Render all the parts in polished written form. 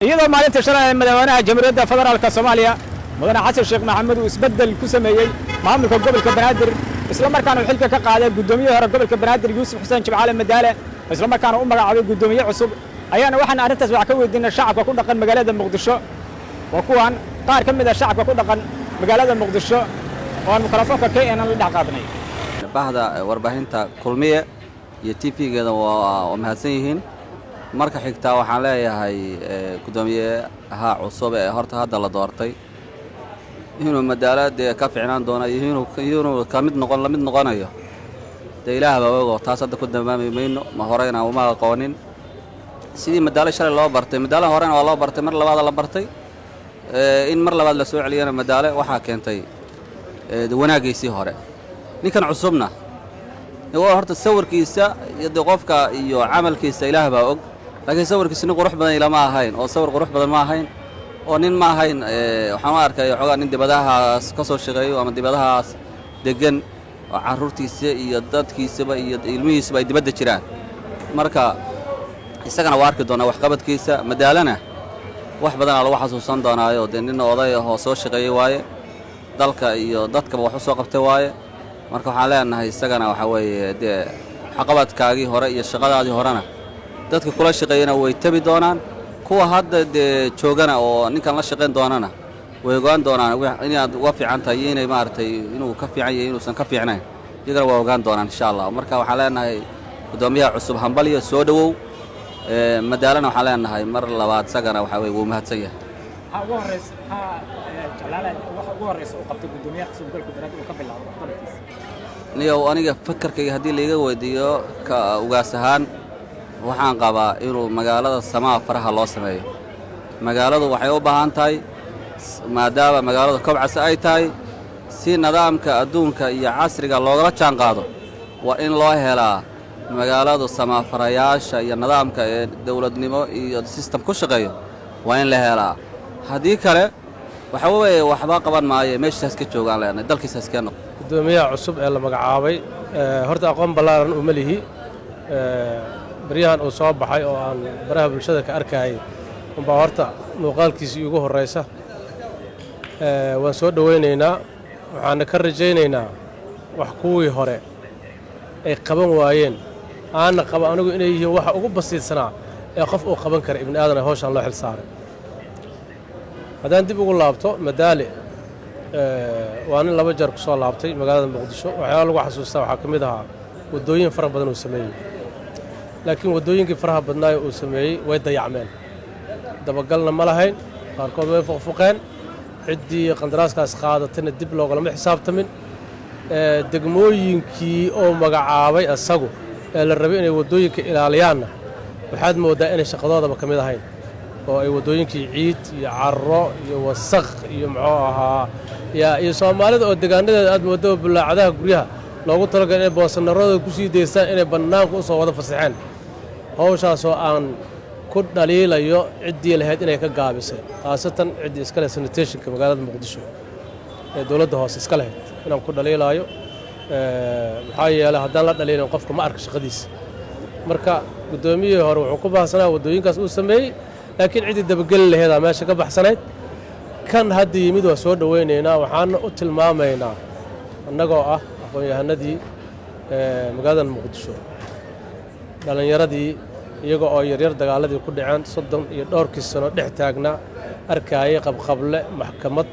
iyadoo maalinta shalay madaxweynaha jamhuuriyadda federaalka Soomaaliya mudane xasan sheekh maxamed uu isbedel ku sameeyay maamulka gobolka Banaadir isla markaana xilka ka qaaday gudoomiyaha hore gobolka Banaadir Yuusuf Xuseen Jimcaale Madaale isla markaana u magacaabay gudoomiye cusub ayaana waxaan arrintaas wax ka weydiinay shacabka ku dhaqan magaalada Muqdisho oo kuwan qaar ka mid ah shacabka ku dhaqan magaalada Muqdisho oo mikrofoonka keenan la dhaqaaqnay bahda warbaahinta kulmiye iyo TV-geeda waa mahadsan yihiin marka xigta waxaan leeyahay gudoomiyaha cusub ee horta hadda la doortay inuu madaalada ka fiicnaan doono inuu ka mid noqonayo ilaaha baa ogo taas hadda ku damaamayno ma horeyna uma aqoonin sidii madaalo shalay loo bartay madaalo horena waa loo bartay mar labaad la bartay in mar labaad la soo celiyana madaalo waxa keentay wanaagiisii hore ninkan cusubna horta sawirkiisa iyo qofka iyo camalkiisa ilaaha baa og laakiin sawirkiisna qurux badan ilama ahayn oo sawir qurux badan ma ahayn oo nin ma ahayn waxaan arkay xogaa nin dibadahaas ka soo shaqeeyo ama dibadahaas degan oo carruurtiisa iyo dadkiisaba iyo ilmihiisaba ay dibadda jiraan marka isagana waa arki doonaa waxqabadkiisa madaalana wax badan lagu xasuusan doonaayo nin oday ah oo soo shaqeeyay waaye dalka iyo dadkaba wax u soo qabtay waaye marka waxaan leenahay isagana waxa weeye waxqabadkaagii hore iyo shaqadaadii horena dadka kula shaqeeyana way tabi doonaan kuwa hadda joogana oo ninkan la shaqeyn doonana way ogaan doonaan inaad uga fiican tahay inay maartay inuu ka fiican yahay inuusan ka fiicnayn iyagana waa ogaan doonaan insha Allah marka waxaan leenahay gudoomiyaha cusub hambaliyo soo dhawow madaalana waxaan leenahay mar labaad isagana waxa weeye wuu mahadsan yahay ugu horeysa oo qabtay gudoomiyaha cusub gobolka Banaadir oo ka bilaabo niyow aniga fakarkayga haddii la iga weydiiyo ka ugaas ahaan waxaan qabaa inuu magaalada samaa faraha loo sameeyo magaaladu waxay u baahan tahay maadaama magaalada kobcas ay tahay si nidaamka adduunka iyo casriga loogala jaan qaado waa in loo helaa magaaladu samaa farayaasha iyo nidaamka ee dawladnimo iyo system ku shaqeeyo waa in la helaa haddii kale waxa weeye waxba qaban maayo meeshaas ka joogaan leenahay dalkiisaas ka noqon gudoomiyaha cusub ee la magacaabay horta aqoon ballaaran uma lihi baryahan uu soo baxay oo aan baraha bulshada ka arkayay unbaa horta muuqaalkiisii ugu horraysa waan soo dhowaynaynaa waxaana ka rajaynaynaa wax kuwii hore ay qaban waayeen aanna qaba anigu inay yihiin waxa ugu basiidsanaa ee qof uu qaban kara ibni aadan ee hawshaan loo xil saaray haddaan dib ugu laabto madaale waa nin laba jeer ku soo laabtay magaalada Muqdisho waxyaalo lagu xasuustaa waxaa ka mid ahaa waddooyin fara badan uu sameeyey laakiin waddooyinkii faraha badnaa uu sameeyey way dayacmeen dabagalna ma lahayn qaarkood way fuqfuqeen ciddii qandaraaskaas qaadatayna dib loogama xisaabtamin degmooyinkii oo magacaabay asagu ee la rabay inay waddooyinka ilaaliyaanna waxaad mooddaa inay shaqadoodaba ka mid ahayn oo ay waddooyinkii ciid iyo carro iyo wasaq iyo muxuu ahaa iyo Soomaalida oo deegaanadeeda aad mooddo bulaacadaha guryaha loogu talagalay inay boosanarooda ku sii deystaan inay bannaanka u soo wada fasaxeen hawshaasoo aan ku dhaliilayo ciddii lahayd inay ka gaabisay khaasatan ciddii iska leh sanitationka magaalada Muqdisho ee dawladda hoose iska lahayd inaan ku dhaliilayo maxaa yeelay haddaan la dhaliilin qofka ma arka shaqadiisa marka gudoomiyihii hore wuxuu ku baahsanaa waddooyinkaas uu sameeyey laakiin ciddii dabageli laheedaa meesha ka baxsanayd kan hadda yimid waa soo dhowaynaynaa waxaana u tilmaamaynaa annagoo ah aqoon-yahanadii magaalada Muqdisho dhalinyaradii iyaga oo yaryar dagaaladii ku dhaceen 30 iyo dhowrkii sano dhex taagnaa arkayay qabqable maxkamad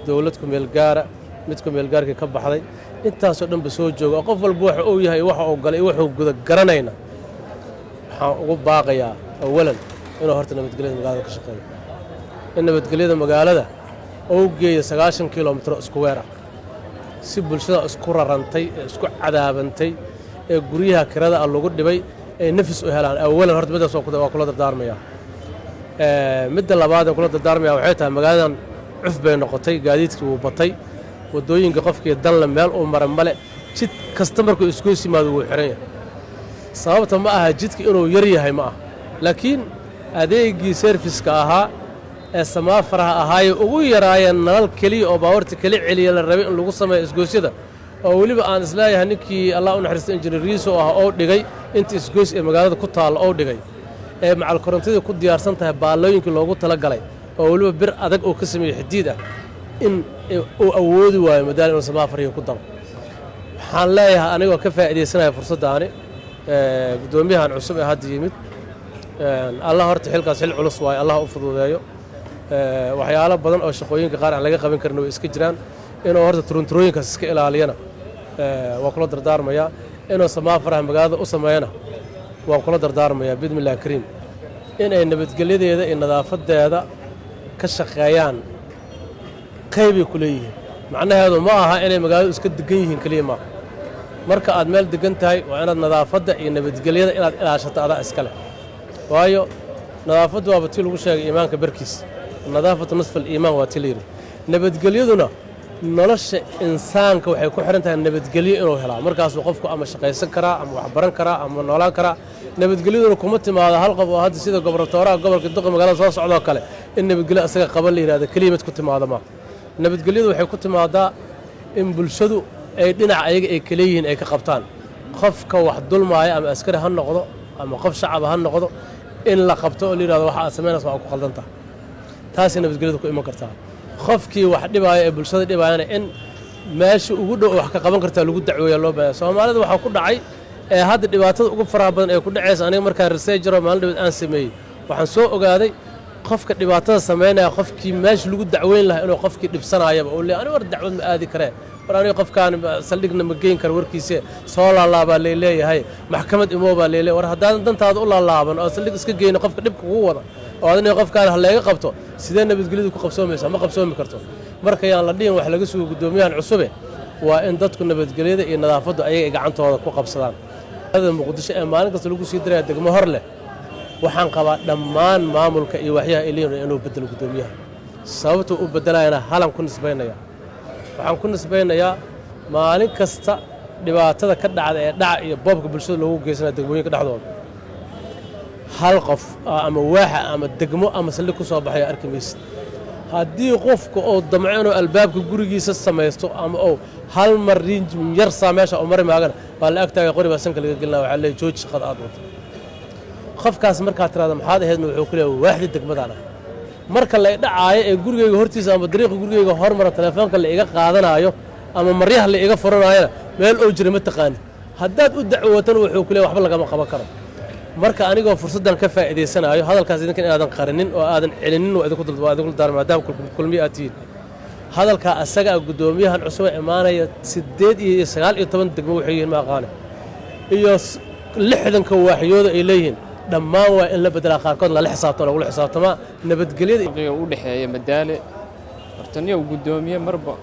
dawlad ku meel gaara mid ku meel gaarkii ka baxday intaasoo dhanba soo jooga qof walba waxa uu yahay waxa uu galay wuxuu guda garanayna waxaan ugu baaqayaa awalan inuu horta nabadgelyada magaalada ka shaqeeyo in nabadgelyada magaalada uu geeyo 90 kiiloomitir isku weer ah si bulshada isku rarantay isku cadaabantay ee guryaha kirada lagu dhibay ee nafis u helaan awalan horta midaas waa kula dardaarmaya midda labaad ee kula dardaarmaya waxay tahay magaaladan cuf bay noqotay gaadiidkii uu batay waddooyinka qofkii danla meel uu maray male jid kasta markuu isku yimaado wuu xiran yahay sababta ma aha jidka inuu yar yahay ma aha laakiin adeegii serviceka ahaa ee samaa faraha ahaay ugu yaraayeen nalal kaliya oo baawarta kala celiya la rabay in lagu sameeyo isgoosyada oo waliba aan islaayahay ninkii Allah u naxariisto injineeriiso ah oo dhigay inta isgoys ee magaalada ku taal oo dhigay macal korontadii ku diyaarsan tahay baalooyinkii loogu talagalay oo waliba bir adag oo ka sameeyay xadiid ah in uu awoodi waayo madaal inuu Samaafar ku daro waxaan leeyahay anigoo ka faa'iideysanaya fursadaani gudoomiyahan cusub ee hadda yimid Allah horta xilkaas xil culus waayo Allah u fududeeyo waxyaalo badan oo shaqooyinka qaar aan laga qaban karin oo iska jiraan inuu horta turunturooyinkaas iska ilaaliyana waa kula dardaarmaya inuu Samaafar magaalada u sameeyana waan kula dardaarmaya bidmillaah kariim in ay nabadgelyadeeda iyo nadaafadeeda ka shaqeeyaan qayb ku leeyihiin macnaheedu ma aha inay magaaladu iska degan yihiin kaliya ma marka aad meel degan tahay waa inaad nadaafadda iyo nabadgelyada inaad ilaashato adaa iska leh waayo nadaafaddu waa tii lagu sheegay iimaanka barkiis nadaafatu nisful iimaan waa tii leeyahay nabadgelyaduna nolosha insaanka waxay ku xiran tahay nabadgelyo inuu helaa markaas uu qofku ama shaqaysan karaa ama wax baran karaa ama noolaan karaa nabadgelyaduna kuma timaado hal qof oo hadda sida goboltooraha gobolka duqa magaalada soo socdo kale in nabadgelyo asaga qaban la yiraahdo kaliya ku timaado ma nabadgelyadu waxay ku timaadaa in bulshadu ay dhinac ayaga ay kala yihiin ay ka qabtaan qofka wax dulmaaya ama askari ha noqdo ama qof shacab ha noqdo in la qabto oo la yiraahdo waxa aad sameynaysaa waa ku qaldantaa taasi nabadgelyadu ku iman kartaa qofkii wax dhibaayo ee bulshada dhibaayana in meesha ugu dhow wax ka qaban kartaa lagu dacweeyo loo baahan Soomaalida waxa ku dhacay ee hadda dhibaatada ugu faraha badan ee ku dhacaysa aniga markaa researcher maalin dhibad aan sameeyay waxaan soo ogaaday qofka dhibaatada sameynaya qofkii meesha lagu dacweyn lahaa inuu qofkii dhibsanaayaba oo leeyahay war dacwad ma aadi kareen war aniga qofkaan saldhigna ma geyn kar warkiisa soo laalaabaa leeyahay maxkamad imo baa leeyahay war haddaan dantaada u laalaaban oo saldhig iska geeyna qofka dhibka ugu wada oo adina qofkaan haleega qabto sidee nabadgelyadu ku qabsoomaysaa ma qabsoomi karto marka yaan la dhihin wax laga sugo gudoomiyahan cusub waa in dadku nabadgelyada iyo nadaafaddu ayaga gacantooda ku qabsadaan hada Muqdisho ee maalin kasta lagu sii diray degmo hor leh waxaan qabaa dhammaan maamulka iyo waxyaha Elina inuu bedelo gudoomiyaha sababta uu bedelayna halan ku nisbeynaya waxaan ku nisbeynayaa maalin kasta dhibaatada ka dhacda ee dhac iyo boobka bulshada loogu geysanayo degmooyinka dhexdooda hal qof ama waaxa ama degmo ama saldhig ku soo baxay arkimaysid haddii qofku oo damco inuu albaabka gurigiisa samaysto ama oo hal mar yar saameesha oo mari maagana baa la agtaaga qori baa sanka laga gelina waxaa leeyahay jooji shaqada aad wado qofkaas markaa tiraada maxaad ahayd wuxuu ku leeyahay waaxdi degmadana marka la dhacaayo ee gurigeyga hortiisa ama dariiqa gurigeyga hormara telefoonka la iga qaadanayo ama maryaha la iga furanayo meel oo jira ma taqaani haddaad u dacwootan wuxuu ku leeyahay waxba lagama qaban karo marka anigoo fursadan ka faa'iideysanayo hadalkaas idinkan inaadan qarinin oo aadan celinin oo idinku duldaar maadaama kulmiye aad tihiin hadalka asaga gudoomiyahan cusub ee imaanaya 8 iyo 19 degmo waxay yihiin ma aqaan iyo 60 waaxyooda ay leeyihiin dhammaan waa in la bedelaa qaarkood la xisaabtamo lagu xisaabtama nabadgelyada u dhaxeeya madaale hortaniyo gudoomiye marba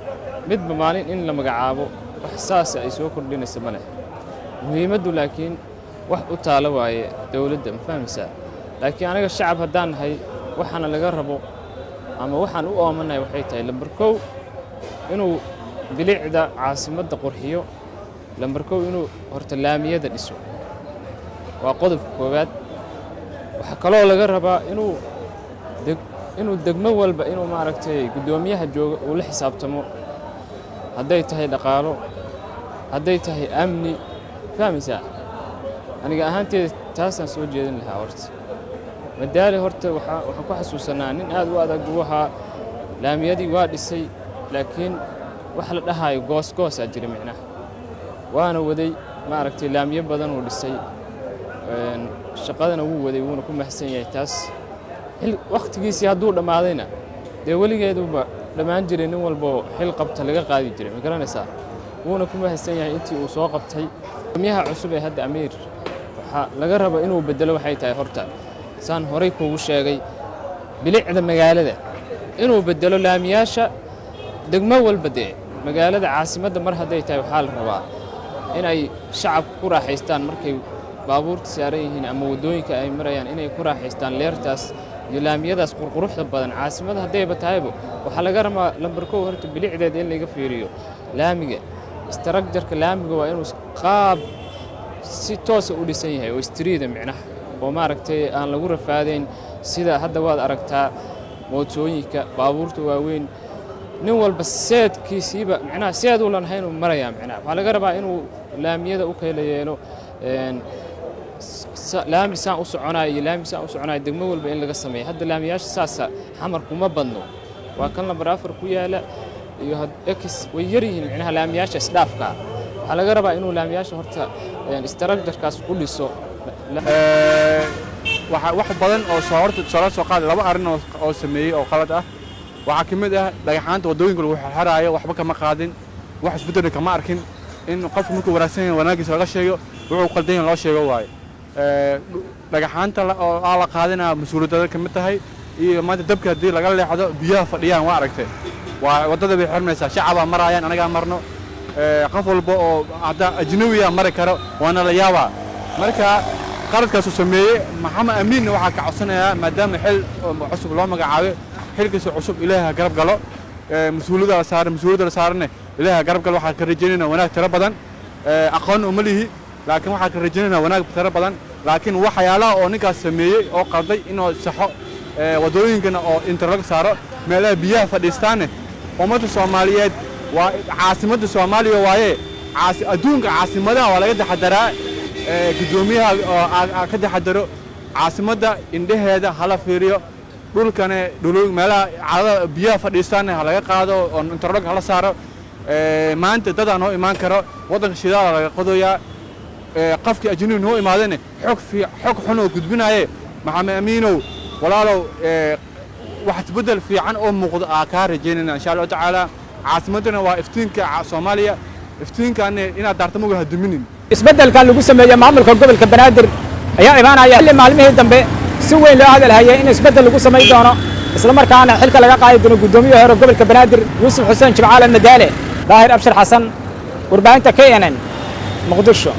midba maalin in la magacaabo wax saas ay soo kordhinaysa ma leh muhiimadu laakiin wax u taalo waaye dawladda ma fahmaysaa laakiin anaga shacab haddaan nahay waxaana laga rabo ama waxaan u oomanahay waxay tahay lambar 1 inuu bilicda caasimadda qurxiyo lambar 1 inuu horta laamiyada dhiso waa qodobka koowaad waxa kaloo laga rabaa inuu degmo walba inuu maaragtay gudoomiyaha jooga uu la xisaabtamo hadday tahay dhaqaalo hadday tahay amni fahmaysaa aniga ahaanteeda taasaan soo jeedin lahaa horta madaale horta waxaan ku xasuusanaa nin aad u adag uu ahaa laamiyadii waa dhisay laakiin wax la dhahayo goos aa jira micnaha waana waday maaragtay laamiyo badan uu dhisay shaqadana wuu waday wuuna ku mahadsan yahay taas waqtigiisii hadduu dhammaadayna dee weligeeduba dhammaan jiray nin walbo xil qabta laga qaadi jiray ma garanaysaa wuuna ku mahadsan yahay intii uu soo qabtay gudoomiyaha cusub ee hadda amiir waxaa laga raba inuu bedelo waxay tahay horta saan horay kuugu sheegay bilicda magaalada inuu bedelo laamiyaasha degmo walba dee magaalada caasimadda mar hadday tahay waxaa la rabaa inay shacabku ku raaxaystaan markay baabuurta saaran yihiin ama wadooyinka ay marayaan inay ku raaxaystaan leertaas iyo laamiyadaas qurquruxda badan caasimadda haddayba tahayba waxaa laga rabaa lambar 1 horta bilicdeeda in laga fiiriyo laamiga istaraagjarka laamiga waa inuu qaab si toos u dhisan yahay oo street micnaha oo maaragtay aan lagu rafaadayn sida hadda waad aragtaa mootooyinka baabuurta waaweyn nin walba seedkiisiiba micnaha seed u lan hayn uu marayaa micnaha waxa laga rabaa inuu laamiyada u kala yeelo laami saan u soconayo iyo laami saan u soconayo degmo walba in laga sameeyo hadda laamiyaasha saasa xamar kuma badno waa kan lambar 4 ku yaala iyo x way yar yihiin macnaha laamiyaasha isdhaafka waxa laga rabaa inuu laamiyaasha horta istaraagdarkaas u dhiso wax badan oo soo qaad laba arin oo sameeyay oo qalad ah waxa kamid ah dhagaxaanta wadooyinka lagu xirxiraayo waxba kama qaadin wax isbedel kama arkin in qofku markuu wanaagsan yahay wanaagiisa laga sheego wuxuu qaldan yahay loo sheego waaye dhagaxaanta oo la qaadina mas'uuliyadda kamid tahay iyo maanta dabka hadii laga leexdo biyaha fadhiyaan waa aragtay waa wadada bay xirmaysaa shacaba marayaan anaga marno qof walba oo hadda ajnabiga mari karo waana la yaabaa marka qaladkaas uu sameeyay maxamed amiin waxa ka codsanayaa maadaama xil cusub loo magacaabay xilkiisa cusub ilaahay garab galo mas'uuliyadda la saarne ilaahay garab galo waxa ka rajaynayna wanaag tiro badan aqoon uma lihi laakiin waxa ka rajaynayna wanaag tiro badan laakiin waxyaalaha oo ninkaas sameeyay oo qalday inuu saxo wadooyinkana oo interlog saaro meelaha biyaha fadhiistaan ummadda Soomaaliyeed waa caasimadda Soomaaliya waaye adduunka caasimadaha waa laga taxadaraa gudoomiyaha ka taxadaro caasimadda indhaheeda hala fiiriyo dhulkana meelaha caadada biyaha fadhiistaan laga qaado oo interlog hala saaro maanta dad aan oo imaan karo wadanka shidaal laga qodoyaa qofkii ajnabi noo imaadeen xog xun oo gudbinaaye maxamed amiinow walaalow wax isbedel fiican oo muuqdo ka rajaynayna insha Allah taala caasimadana waa iftiinka Soomaaliya iftiinkan inaad daartamo haduminin isbedelkan lagu sameeyay maamulka gobolka Banaadir ayaa imaanaya xilli maalmihii dambe si weyn loo hadalhayay in isbedel lagu sameeyo doono isla markaana xilka laga qaadi doono gudoomiyaha hore gobolka Banaadir Yuusuf Xuseen Jimcaale Madaale Daahir Abshir Xasan warbaahinta KNN Muqdisho.